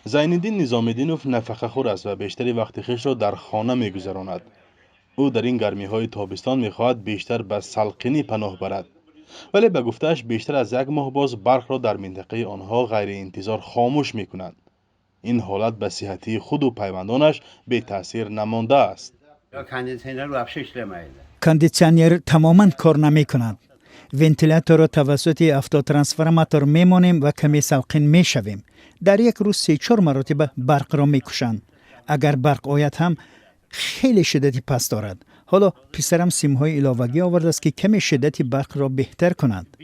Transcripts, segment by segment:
زین‌الدین نظامی‌دینوف نفقه‌خور است و بیشتری وقت خویش را در خانه می‌گذراند. او در این گرمی‌های تابستان می‌خواهد بیشتر به سلقینی پناه برد. ولی به گفته‌اش بیشتر از یک ماه باز برق را در منطقه آنها غیر انتظار خاموش می‌کنند. این حالت به صحتی خود و پیوندانش بی تاثیر نمانده است. کاندیسیونر تماما کار نمی کند. ونتیلاتور را توسط افتوترانسفورماتور میمانیم و کمی سلقین می شویم. در یک روز 3-4 مرتبه برق را می کشند. اگر برق آید هم خیلی شدتی پس دارد. حالا پسرم سیم‌های علاوگی آورده است که کمی شدت برق را بهتر کنند.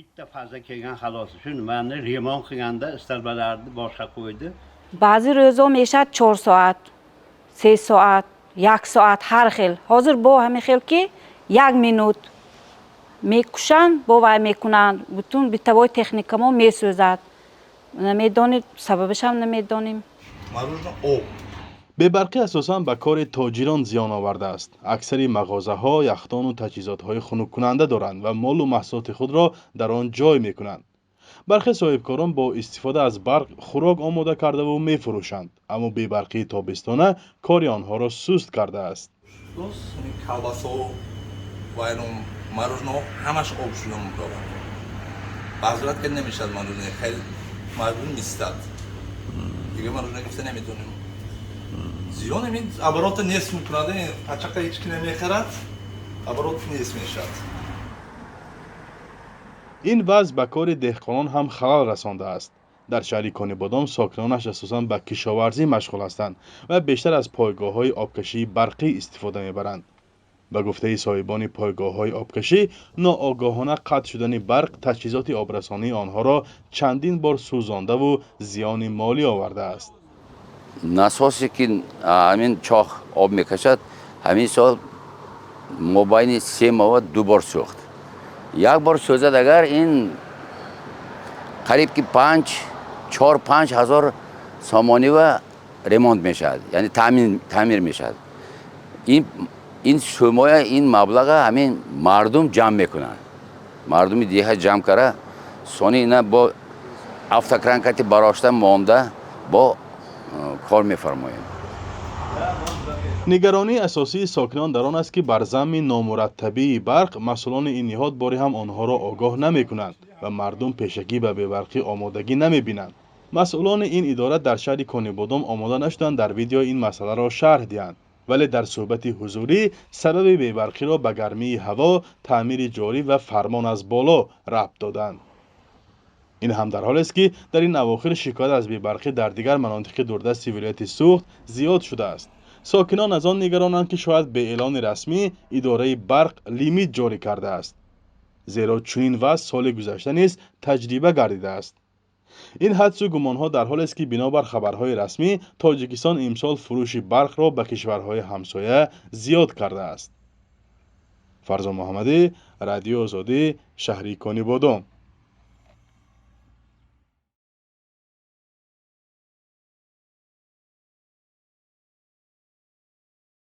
بعضی روزا میشه 4 ساعت 3 ساعت 1 ساعت هر خیل. حاضر با همین خیل که 1 مینوت میکشن باور میکنند بتون بیتوای تکنیک ما میسوزد. نمیدانید سببش هم نمیدانیم. بی‌برقی اساساً به کار تاجران زیان آورده است. اکثر مغازه‌ها یخدان و تجهیزات‌های خنک کننده دارند و مال و محصولات خود را در آن جای می‌کنند. برخی صاحبکاران با استفاده از برق خوراک آماده کرده و می‌فروشند، اما بی‌برقی تابستانه کار آنها را سست کرده است. همش آب شده می‌کنه. بعضی‌وقت که نمیشه مارونه خیلی مارون نیستاد. دیگه مارونه گفته نمی‌تونیم. زیان این ابرات نیست می‌کنه. پچاق هیچ کی نمی‌خرد. ابرات نیست میشد. این وضع به کار دهقانان هم خلل رسانده است. در شهر کانیبادام ساکنانش اساساً به کشاورزی مشغول هستند و بیشتر از پایگاه‌های آبکشی برقی استفاده می‌برند. به گفته صاحبان پایگاه‌های آبکشی، ناآگاهانه قطع شدن برق تجهیزات آبرسانی آنها را چندین بار سوزانده و زیان مالی آورده است. ناسوسی که همین چاخ آب میکشد همین سال مابین 3 ماه 2 بار سوخت. یک بار سوزد اگر این قریب که 4-5 هزار سامانی و ریمونت میشد، یعنی تعمیر میشد. این شمای این مبلغ همین مردم جمع میکنن. مردم دیگه جمع کرده سونی اینا با افتکرانکتی براشتن مانده با کار میفرمایند. نگرانی اساسی ساکنان در آن است که بر ضمن نامرتبی برق مسئولان این نهاد باری هم آنها را آگاه نمی کنند و مردم پیشگی به بی‌برقی آمادگی نمی بینند. مسئولان این اداره در شهر کانیبادام آماده نشدند در ویدیو این مسئله را شرح دهند، ولی در صحبت حضوری سبب بی‌برقی را به گرمی هوا، تعمیر جاری و فرمان از بالا ربط دادند. این هم در حالی است که در این اواخر شکایت از بی‌برقی در دیگر مناطق دوردست ولایت سوخت زیاد شده است. ساکنان از آن نگرانند که شاید به اعلان رسمی اداره برق لیمیت جاری کرده است، زیرا چنین وضع سال گذشته نیز تجربه گردیده است. این حدس و گمانها در حالی است که بنابر خبرهای رسمی تاجیکستان امسال فروش برق را به کشورهای همسایه زیاد کرده است. فرزان محمدی، رادیو آزادی، شهر کانیبادام.